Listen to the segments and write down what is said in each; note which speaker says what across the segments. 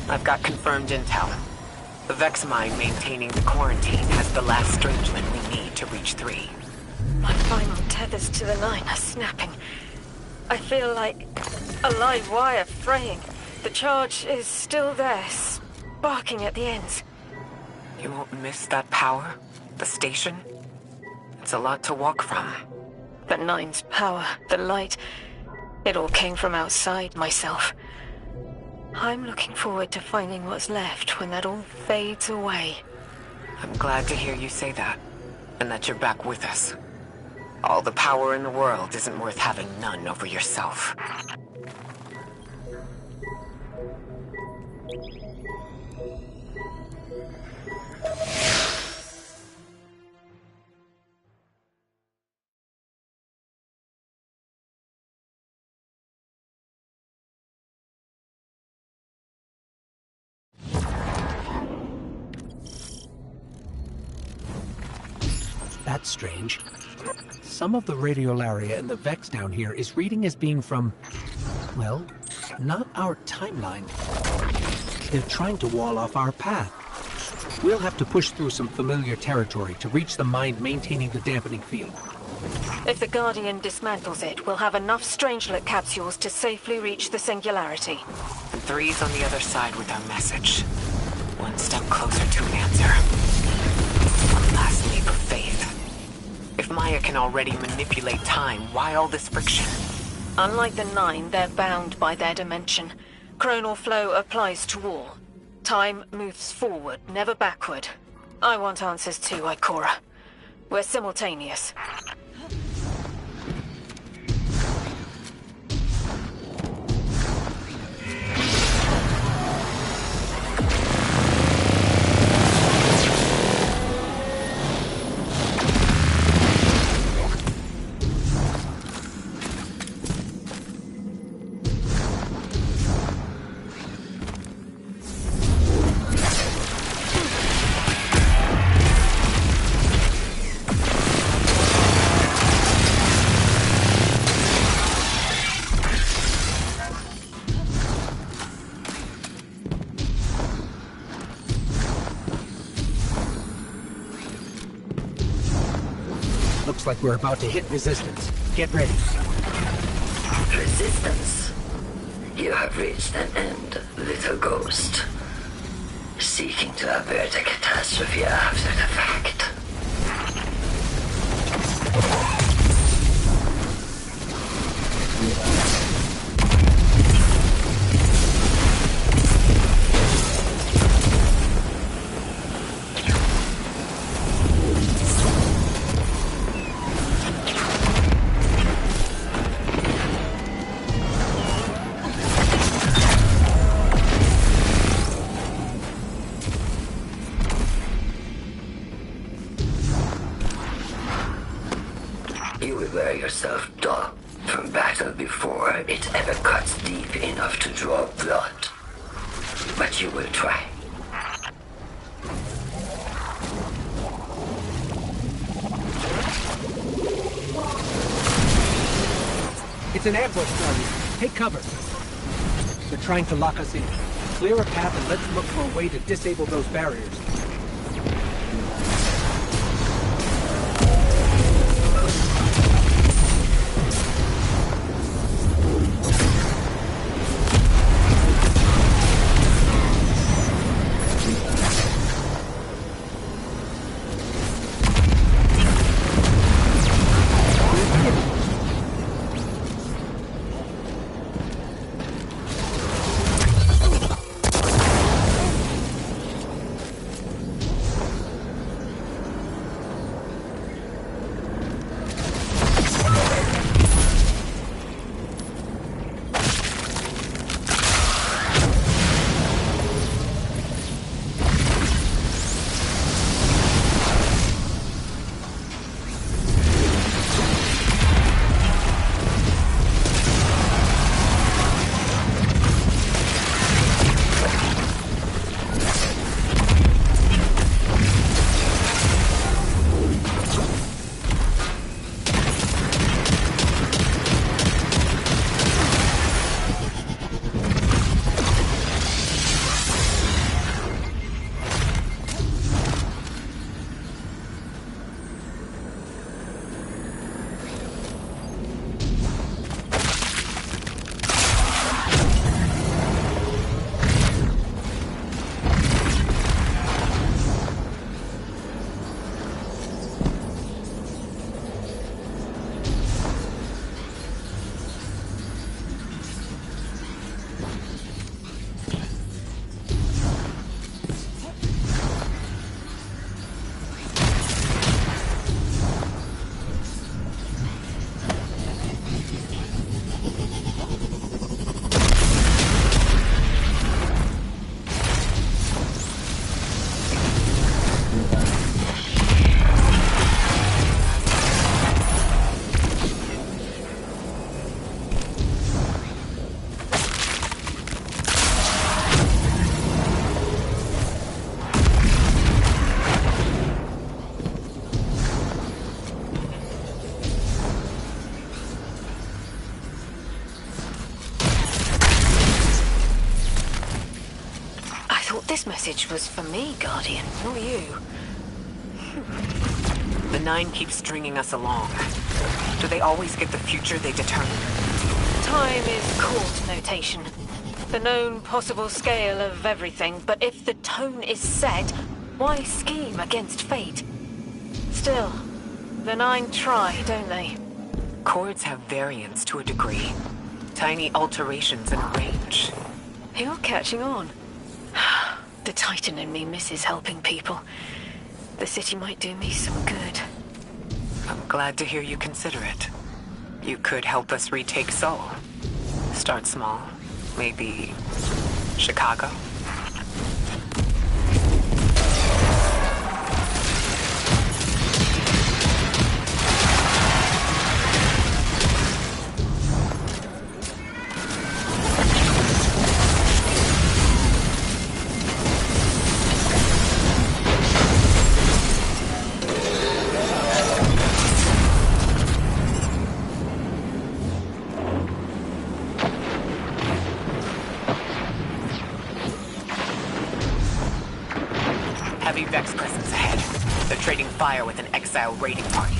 Speaker 1: I've got confirmed intel. The Vex mine maintaining the quarantine has the last strangeling we need to reach 3.
Speaker 2: My final tethers to the 9 are snapping. I feel like a live wire fraying. The charge is still there, sparking at the ends.
Speaker 1: You won't miss that power? The station? It's a lot to walk from.
Speaker 2: The 9's power, the light, it all came from outside myself. I'm looking forward to finding what's left when that all fades away.
Speaker 1: I'm glad to hear you say that, and that you're back with us. All the power in the world isn't worth having none over yourself.
Speaker 3: That's strange. Some of the radiolaria in the Vex down here is reading as being from, well, not our timeline. They're trying to wall off our path. We'll have to push through some familiar territory to reach the mine maintaining the dampening field.
Speaker 2: If the Guardian dismantles it, we'll have enough Strangelet capsules to safely reach the Singularity.
Speaker 1: And 3's on the other side with our message. One step closer to an answer. One last leap of faith. If Maya can already manipulate time, why all this friction?
Speaker 2: Unlike the 9, they're bound by their dimension. Chronal flow applies to all. Time moves forward, never backward. I want answers too, Ikora. We're simultaneous.
Speaker 3: Looks like we're about to hit resistance. Get ready.
Speaker 4: Resistance? You have reached an end, little ghost. Seeking to avert a catastrophe after the fact. You will wear yourself dull from battle before it ever cuts deep enough to draw blood. but you will try.
Speaker 3: It's an ambush, Guardian. Take cover. They're trying to lock us in. Clear a path and let's look for a way to disable those barriers.
Speaker 2: This message was for me, Guardian, not you.
Speaker 1: The Nine keep stringing us along. Do they always get the future they determine?
Speaker 2: Time is court notation. The known possible scale of everything, but if the tone is set, why scheme against fate? Still, the Nine try, don't they?
Speaker 1: Chords have variance to a degree. Tiny alterations in range.
Speaker 2: You're catching on. The Titan in me misses helping people. The city might do me some good.
Speaker 1: I'm glad to hear you consider it. You could help us retake Seoul. Start small. Maybe Chicago? Heavy Vex presence ahead. They're trading fire with an exile raiding party.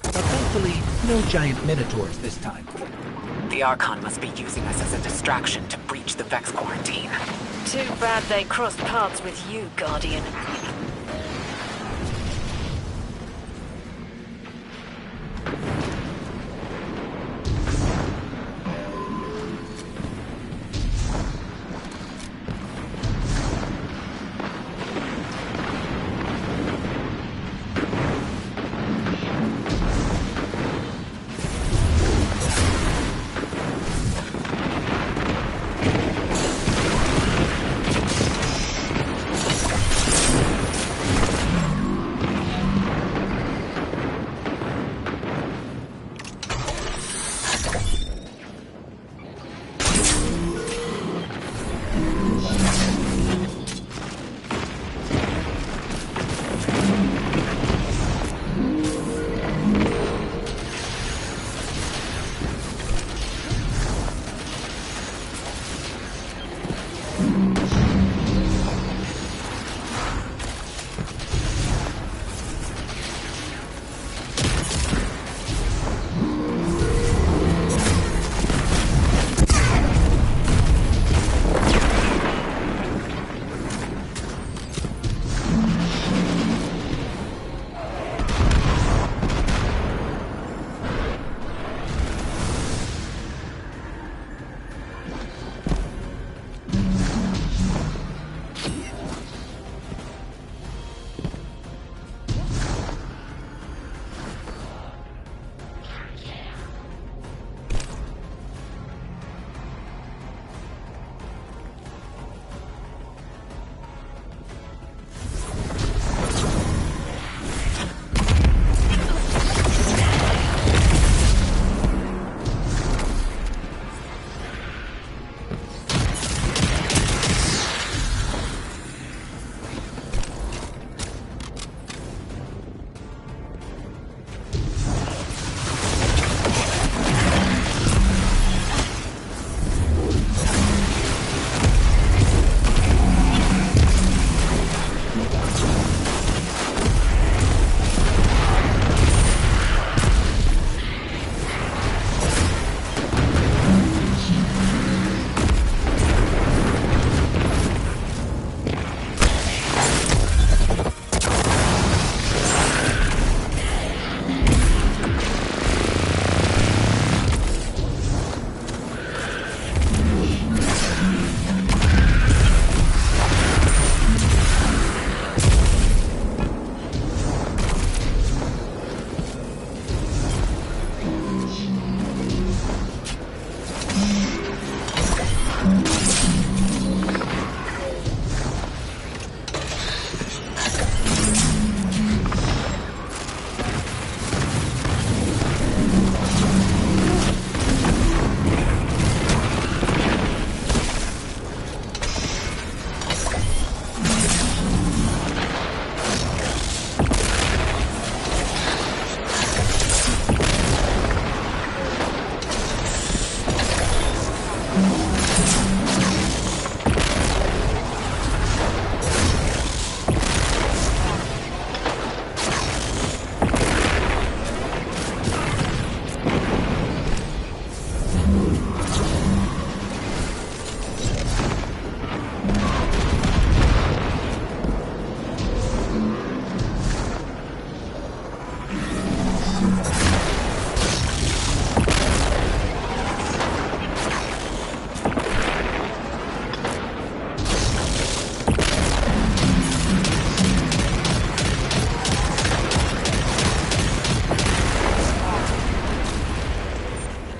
Speaker 3: But thankfully, no giant minotaurs this time.
Speaker 1: The Archon must be using us as a distraction to breach the Vex quarantine.
Speaker 2: Too bad they crossed paths with you, Guardian.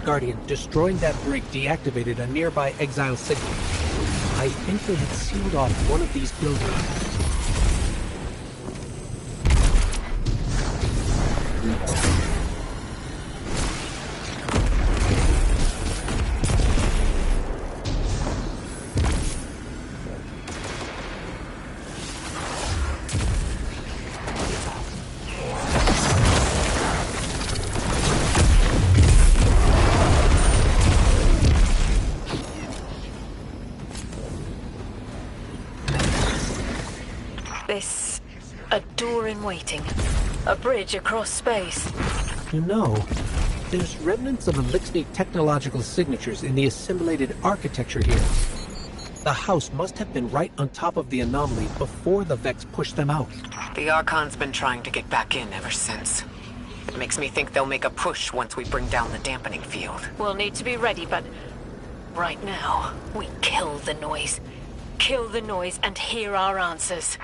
Speaker 3: Guardian, destroying that break deactivated a nearby exile signal. I think they had sealed off one of these buildings.
Speaker 2: This... a door in waiting. A bridge across space.
Speaker 3: You know, there's remnants of Elixir technological signatures in the assimilated architecture here. The house must have been right on top of the anomaly before the Vex pushed them out.
Speaker 1: The Archon's been trying to get back in ever since. It makes me think they'll make a push once we bring down the dampening field.
Speaker 2: We'll need to be ready, but... right now, we kill the noise. Kill the noise and hear our answers.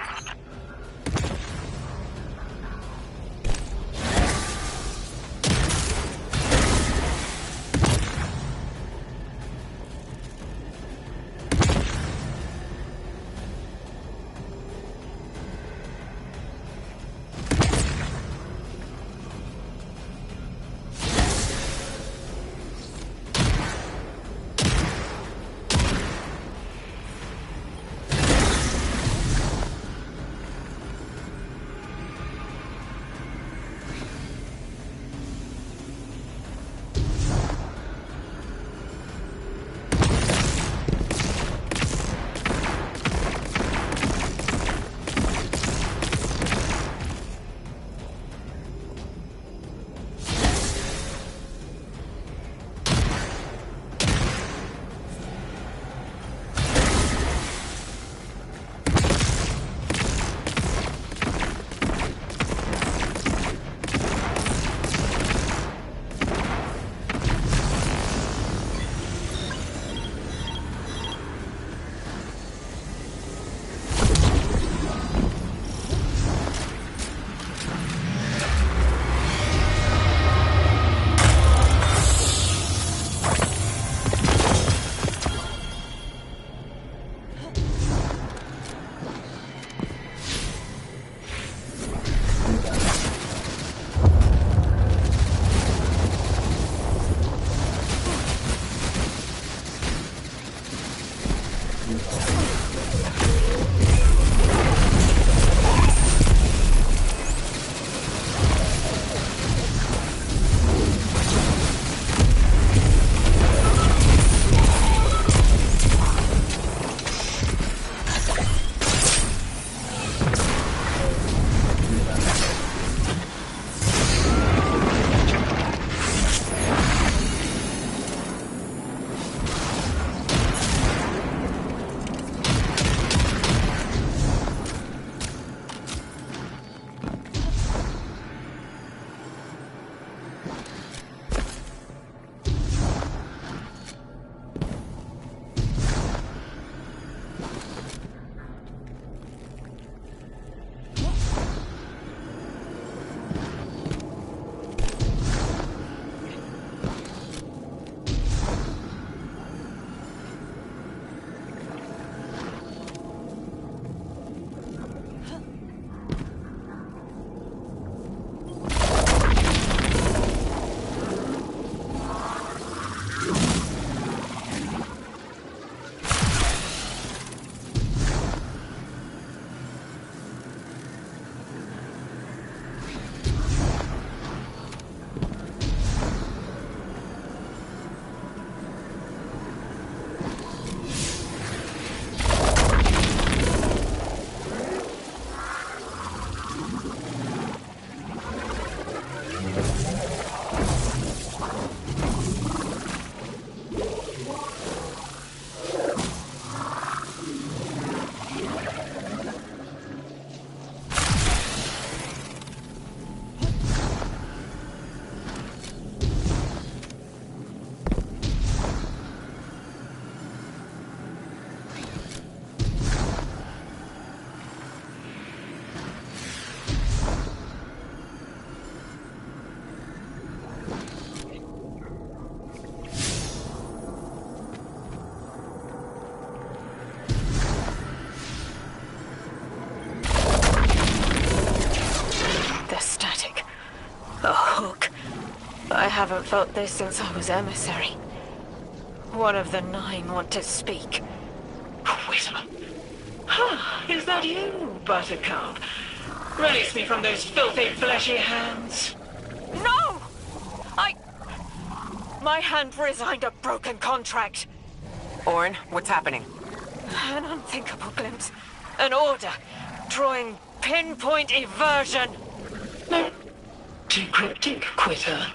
Speaker 2: haven't felt this since I was emissary. One of the 9 want to speak.
Speaker 5: Quitter. Ah, is that you, Buttercup? Release me from those filthy, fleshy hands.
Speaker 2: No! My hand resigned a broken contract.
Speaker 1: Orin, what's happening?
Speaker 2: An unthinkable glimpse. An order. Drawing pinpoint eversion.
Speaker 5: No. Too cryptic, Quitter.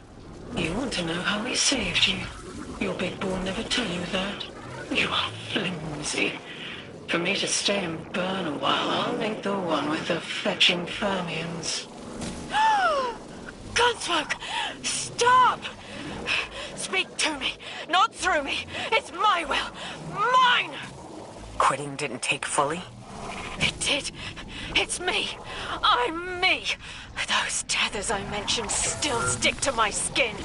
Speaker 5: You want to know how we saved you. Your big ball never tell you that. You are flimsy. For me to stay and burn a while, I'll make the one with the fetching fermions.
Speaker 2: Gunsmoke! Stop! Speak to me, not through me. It's my will. Mine!
Speaker 1: Quitting didn't take fully?
Speaker 2: It did. It's me. I'm me. Those tethers I mentioned still stick to my skin.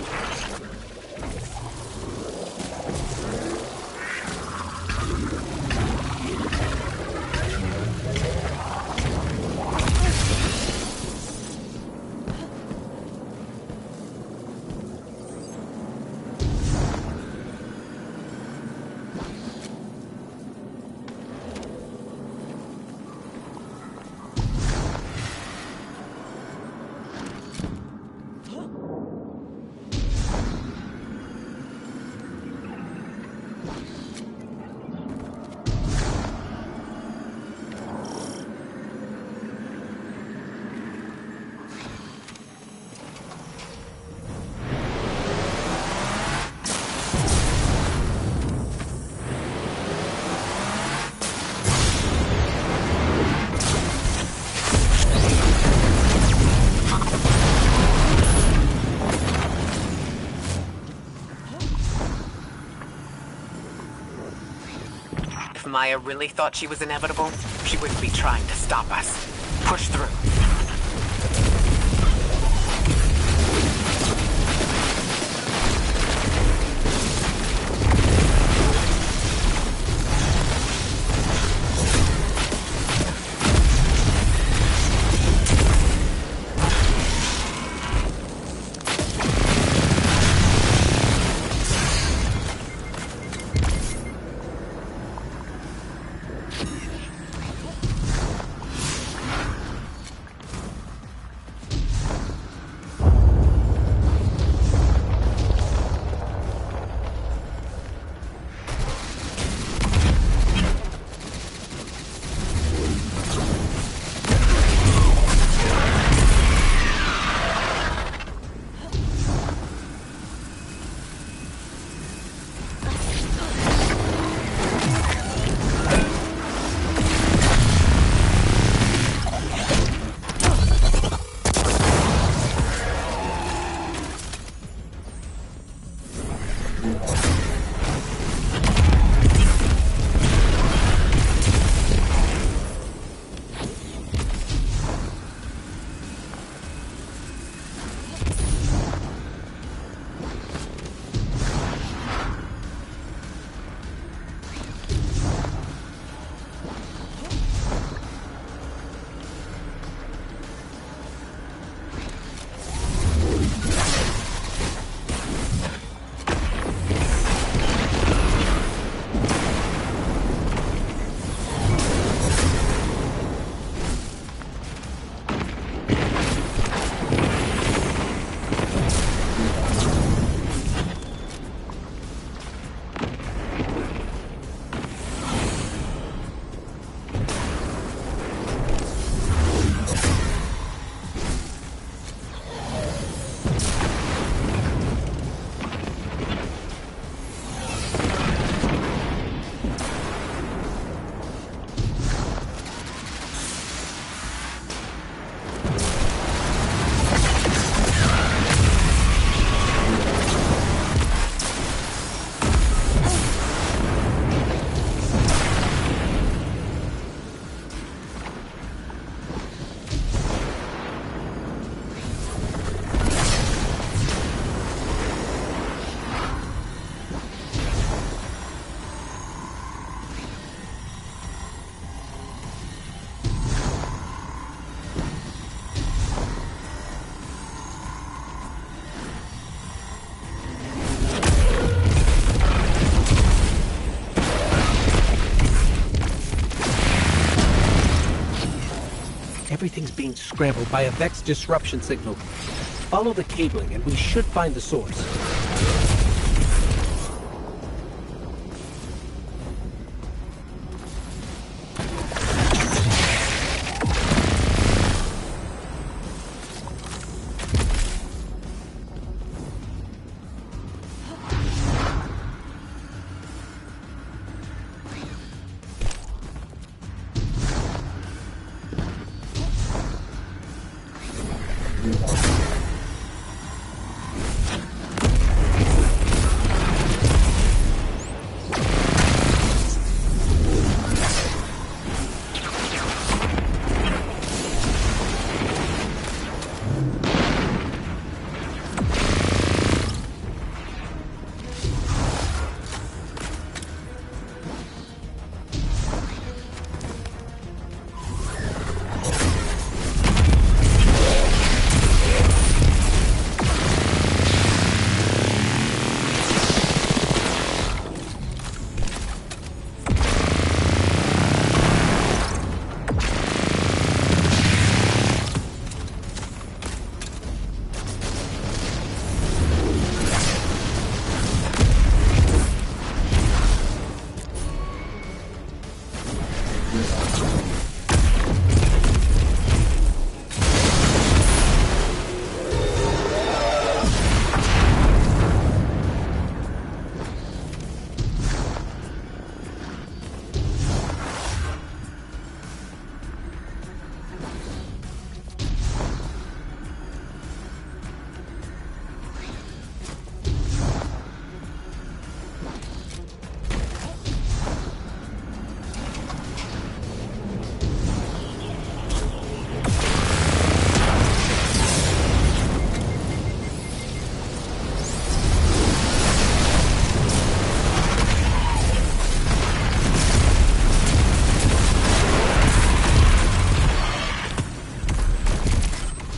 Speaker 1: If Maya really thought she was inevitable, she wouldn't be trying to stop us. Push through.
Speaker 3: Everything's being scrambled by a Vex disruption signal. Follow the cabling and we should find the source.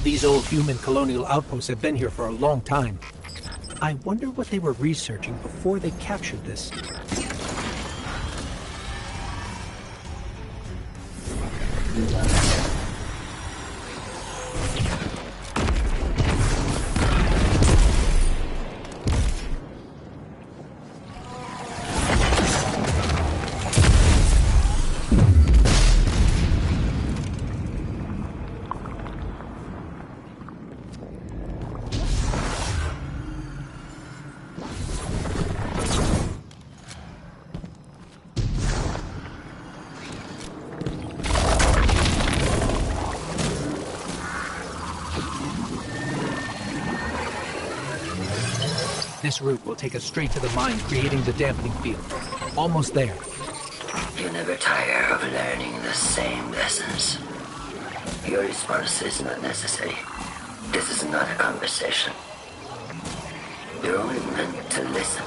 Speaker 3: These old human colonial outposts have been here for a long time. I wonder what they were researching before they captured this. This route will take us straight to the mine, creating the dampening field. Almost there.
Speaker 4: You never tire of learning the same lessons. Your response is not necessary. This is not a conversation. You're only meant to listen.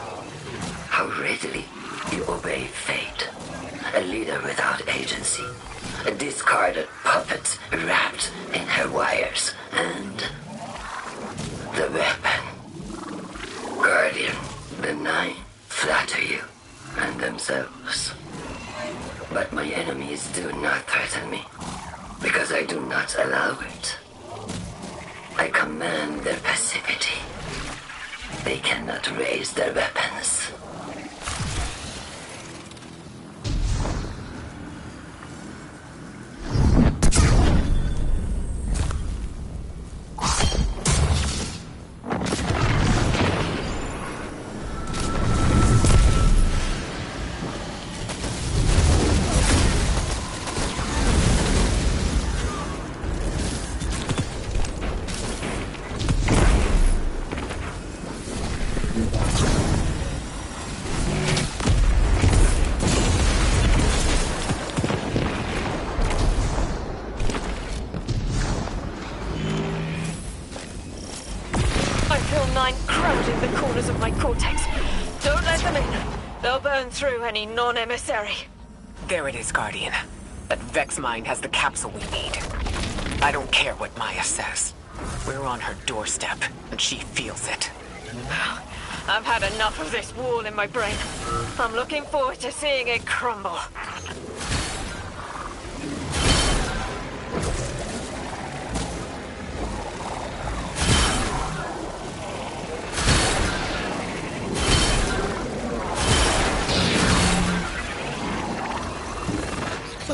Speaker 4: How readily you obey fate. A leader without agency. A discarded puppet wrapped in her wires. And the weapon. Guardian, the Nine flatter you and themselves. But my enemies do not threaten me, because I do not allow it. I command their passivity. They cannot raise their weapons.
Speaker 2: Crowding the corners of my cortex. Don't let them in. They'll burn through any non-emissary.
Speaker 1: There it is, Guardian. That Vex mine has the capsule we need. I don't care what Maya says. We're on her doorstep, and she feels it.
Speaker 2: I've had enough of this wall in my brain. I'm looking forward to seeing it crumble.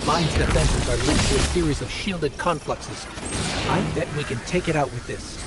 Speaker 3: mine's defenses are linked to a series of shielded confluxes. I bet we can take it out with this.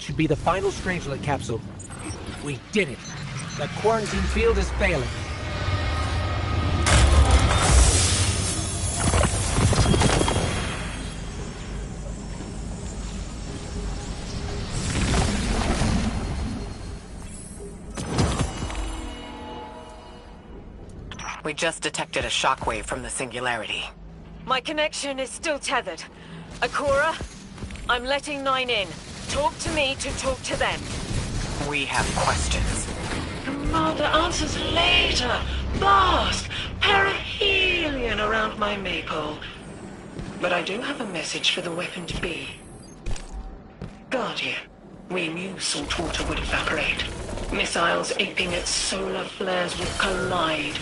Speaker 3: That should be the final Strangelet capsule. We did it. The quarantine field is failing.
Speaker 1: We just detected a shockwave from the singularity.
Speaker 2: My connection is still tethered. Ikora, I'm letting 9 in. Talk to me to talk to them.
Speaker 1: We have questions.
Speaker 5: Commander, answers later. Blast! Perihelion around my maypole. But I do have a message for the weapon to be. Guardian, we knew salt water would evaporate. Missiles aping its solar flares would collide.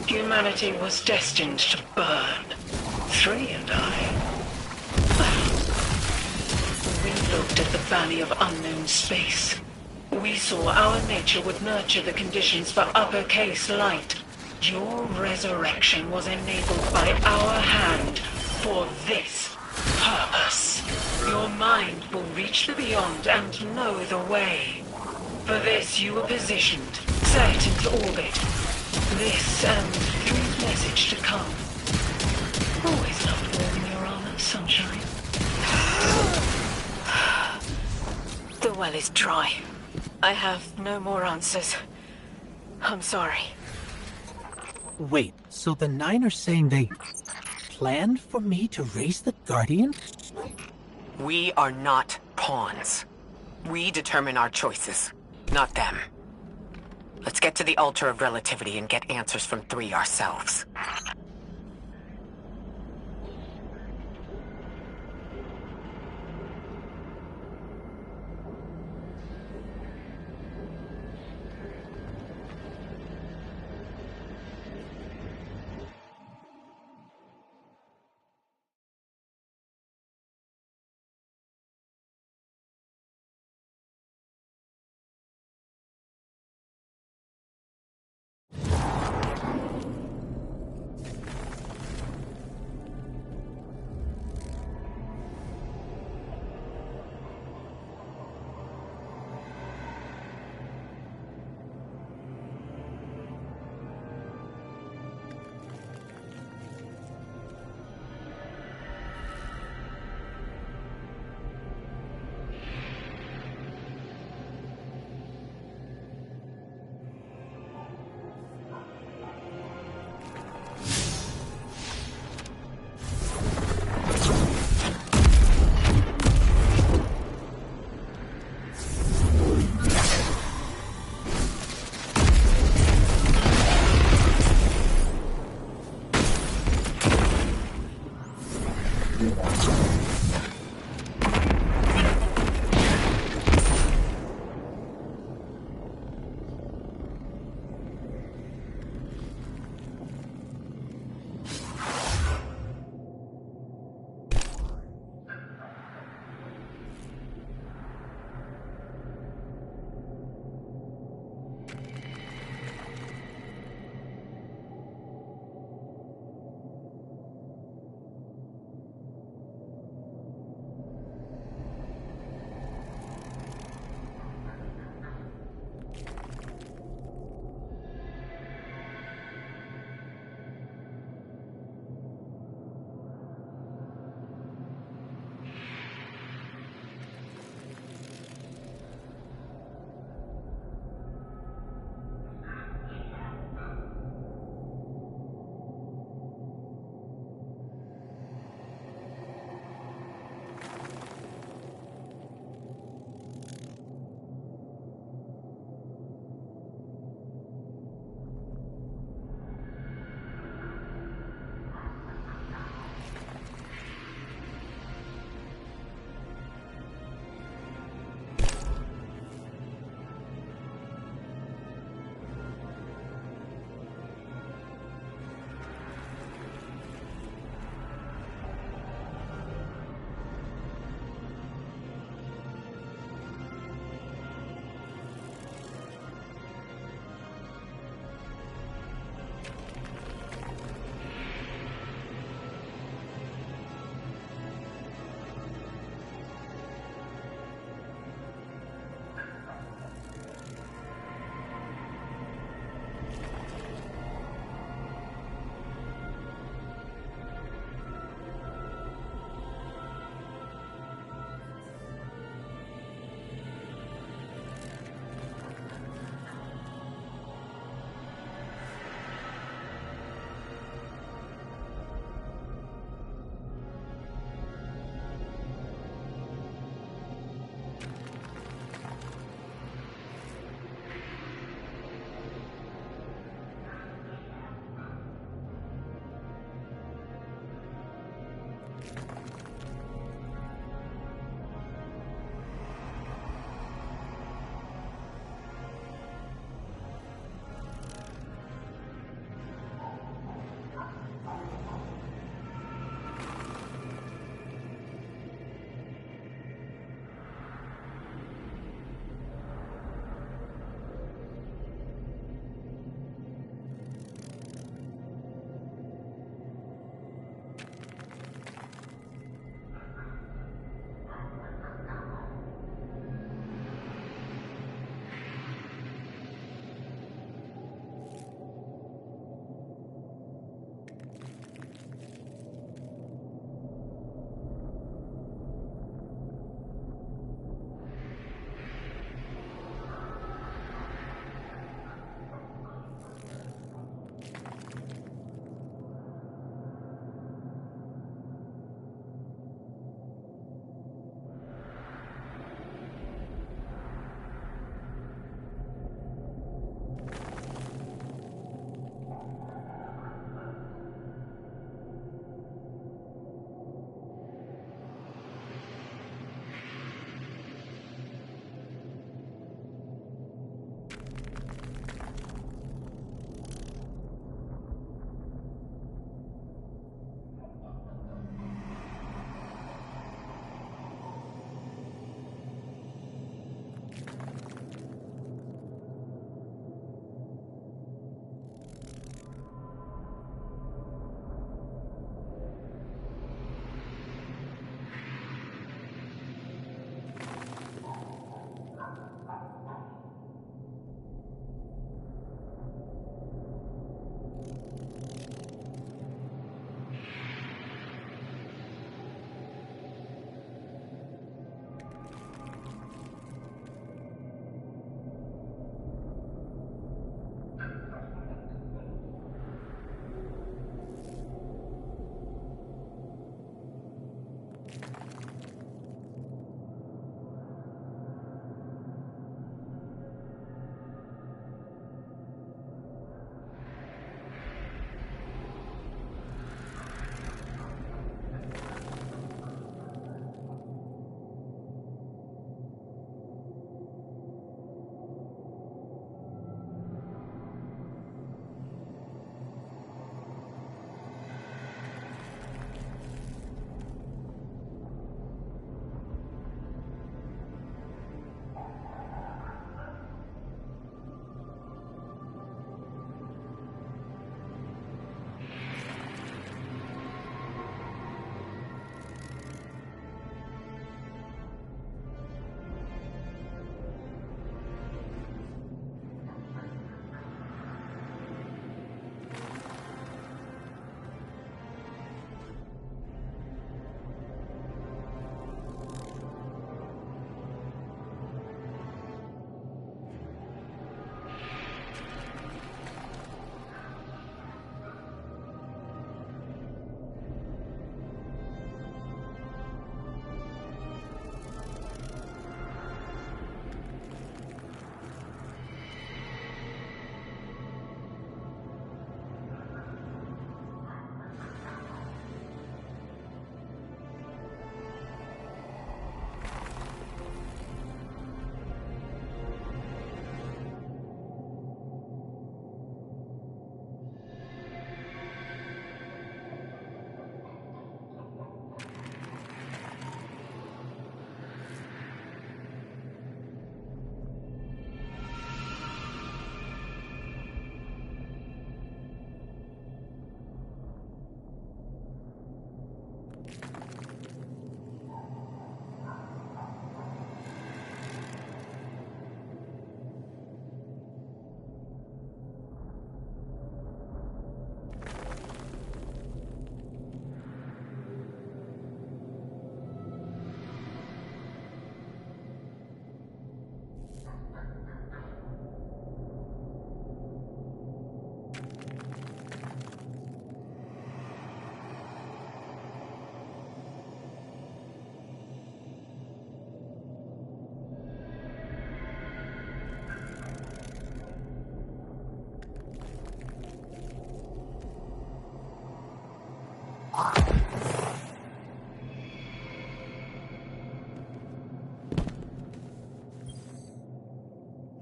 Speaker 5: Humanity was destined to burn. 3 and I. We looked at the valley of unknown space. We saw our nature would nurture the conditions for uppercase light. Your resurrection was enabled by our hand for this purpose. Your mind will reach the beyond and know the way. For this you were positioned, set into orbit. This and the message to come. Always loved wearing your armor, sunshine.
Speaker 2: The well is dry. I have no more answers. I'm sorry.
Speaker 3: Wait, so the 9 are saying they planned for me to raise the Guardian?
Speaker 1: We are not pawns. We determine our choices, not them. Let's get to the altar of relativity and get answers from 3 ourselves.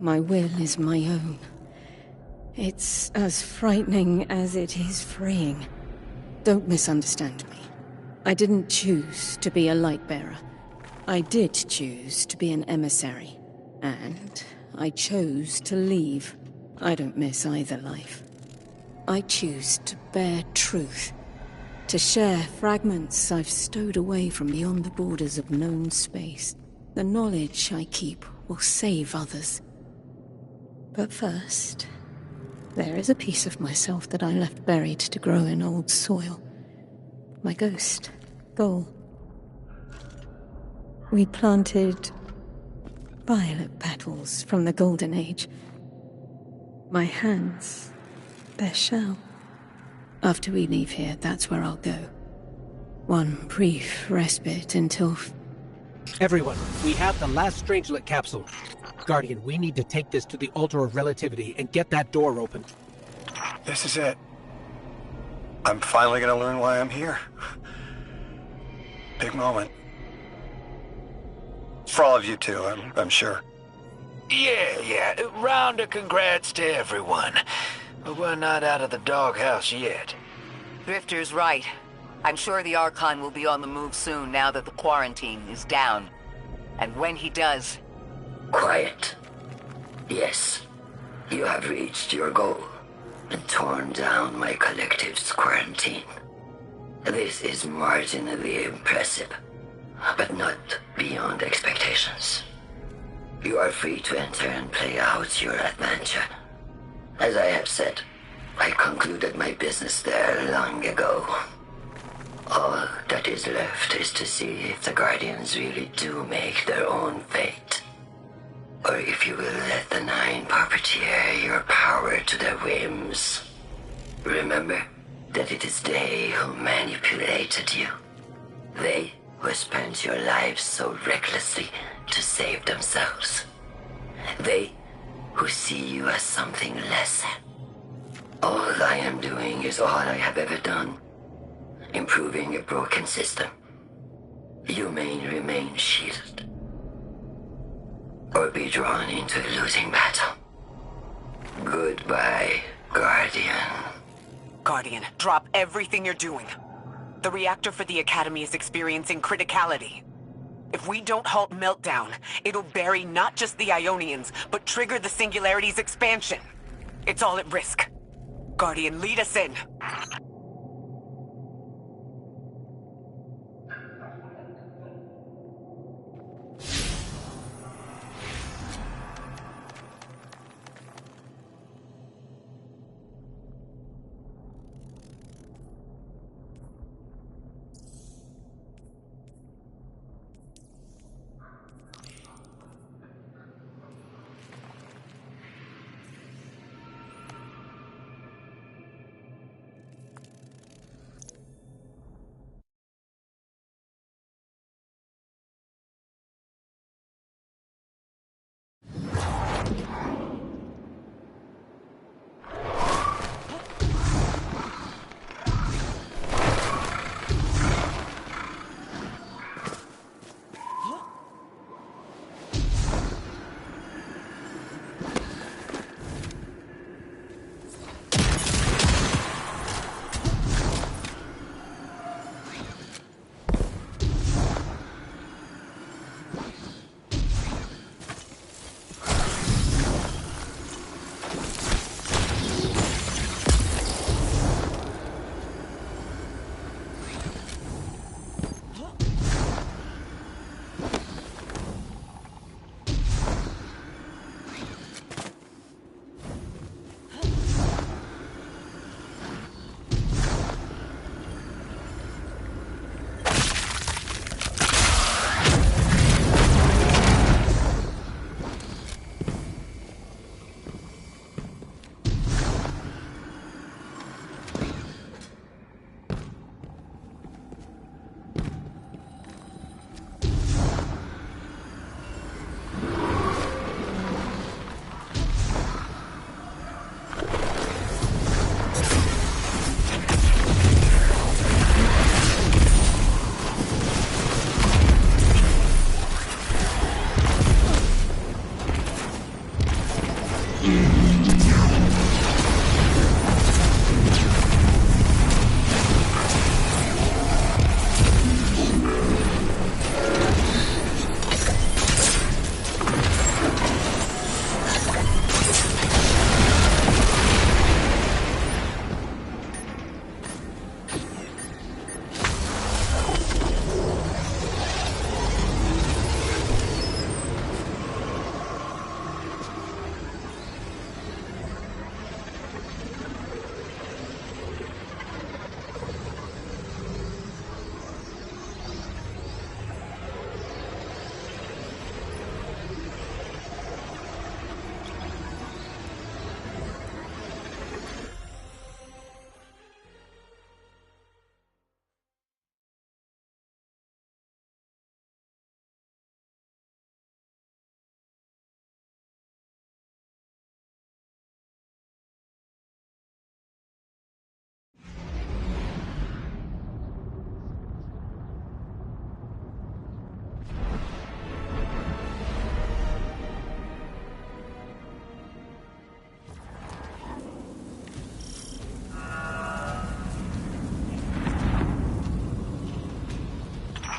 Speaker 2: My will is my own. It's as frightening as it is freeing. Don't misunderstand me. I didn't choose to be a light-bearer. I did choose to be an emissary. And I chose to leave. I don't miss either life. I choose to bear truth. To share fragments I've stowed away from beyond the borders of known space. The knowledge I keep will save others. But first, there is a piece of myself that I left buried to grow in old soil. My ghost, Goal. We planted violet petals from the Golden Age. My hands, their shell. After we leave here, that's where I'll go. One brief respite until...
Speaker 3: Everyone, we have the last Strangelet capsule. Guardian, we need to take this to the Altar of Relativity and get that door open.
Speaker 6: This is it. I'm finally gonna learn why I'm here. Big moment. For all of you too, I'm sure.
Speaker 7: Yeah. Round of congrats to everyone. But we're not out of the doghouse yet.
Speaker 8: Drifter's right. I'm sure the Archon will be on the move soon now that the quarantine is down. And when he does...
Speaker 4: Quiet. Yes, you have reached your goal and torn down my collective's quarantine. This is marginally impressive, but not beyond expectations. You are free to enter and play out your adventure. As I have said, I concluded my business there long ago. All that is left is to see if the Guardians really do make their own fate. Or if you will let the Nine puppeteer your power to their whims. Remember that it is they who manipulated you. They who spent your lives so recklessly to save themselves. They who see you as something less. All I am doing is all I have ever done. Improving a broken system. You may remain shielded. Or be drawn into a losing battle. Goodbye, Guardian.
Speaker 1: Guardian, drop everything you're doing. The reactor for the Academy is experiencing criticality. If we don't halt Meltdown, it'll bury not just the Ionians, but trigger the Singularity's expansion. It's all at risk. Guardian, lead us in.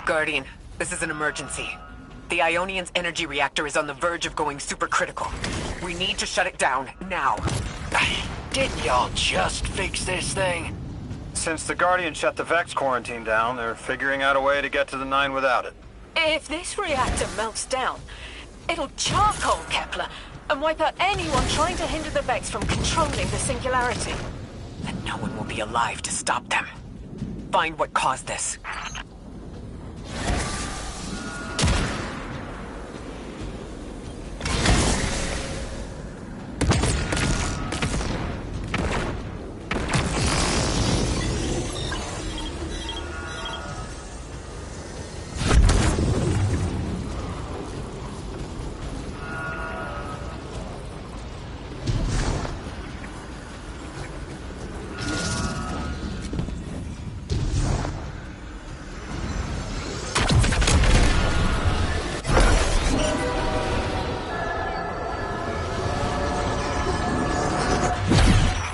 Speaker 1: Guardian, this is an emergency. The Ionian's energy reactor is on the verge of going supercritical. We need to shut it down, now.
Speaker 7: Didn't y'all just fix this thing?
Speaker 6: Since the Guardian shut the Vex quarantine down, they're figuring out a way to get to the 9 without it.
Speaker 2: If this reactor melts down, it'll charcoal Kepler and wipe out anyone trying to hinder the Vex from controlling the singularity.
Speaker 1: And no one will be alive to stop them. Find what caused this.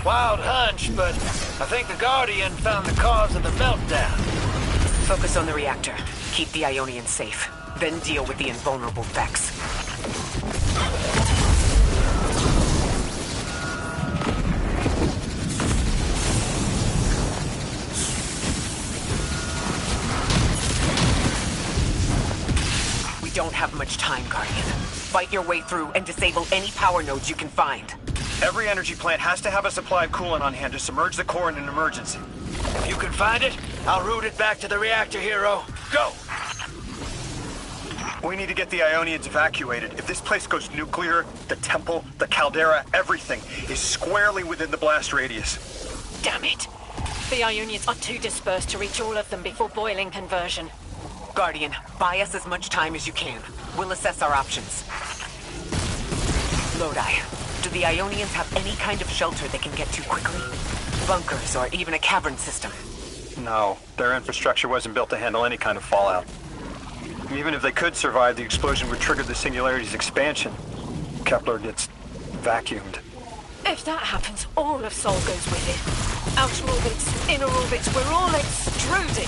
Speaker 7: Wild hunch, but I think the Guardian found the cause of the meltdown.
Speaker 1: Focus on the reactor. Keep the Ionian safe. Then deal with the invulnerable Vex. We don't have much time, Guardian. Fight your way through and disable any power nodes you can find.
Speaker 6: Every energy plant has to have a supply of coolant on hand to submerge the core in an emergency.
Speaker 7: If you can find it, I'll route it back to the reactor, Hero. Go!
Speaker 6: We need to get the Ionians evacuated. If this place goes nuclear, the temple, the caldera, everything is squarely within the blast radius.
Speaker 2: Damn it! The Ionians are too dispersed to reach all of them before boiling conversion.
Speaker 1: Guardian, buy us as much time as you can. We'll assess our options. Lodi, do the Ionians have any kind of shelter they can get to quickly? Bunkers or even a cavern system?
Speaker 6: No, their infrastructure wasn't built to handle any kind of fallout. Even if they could survive, the explosion would trigger the singularity's expansion. Kepler gets vacuumed.
Speaker 2: If that happens, all of Sol goes with it. Outer orbits, inner orbits, we're all extruded.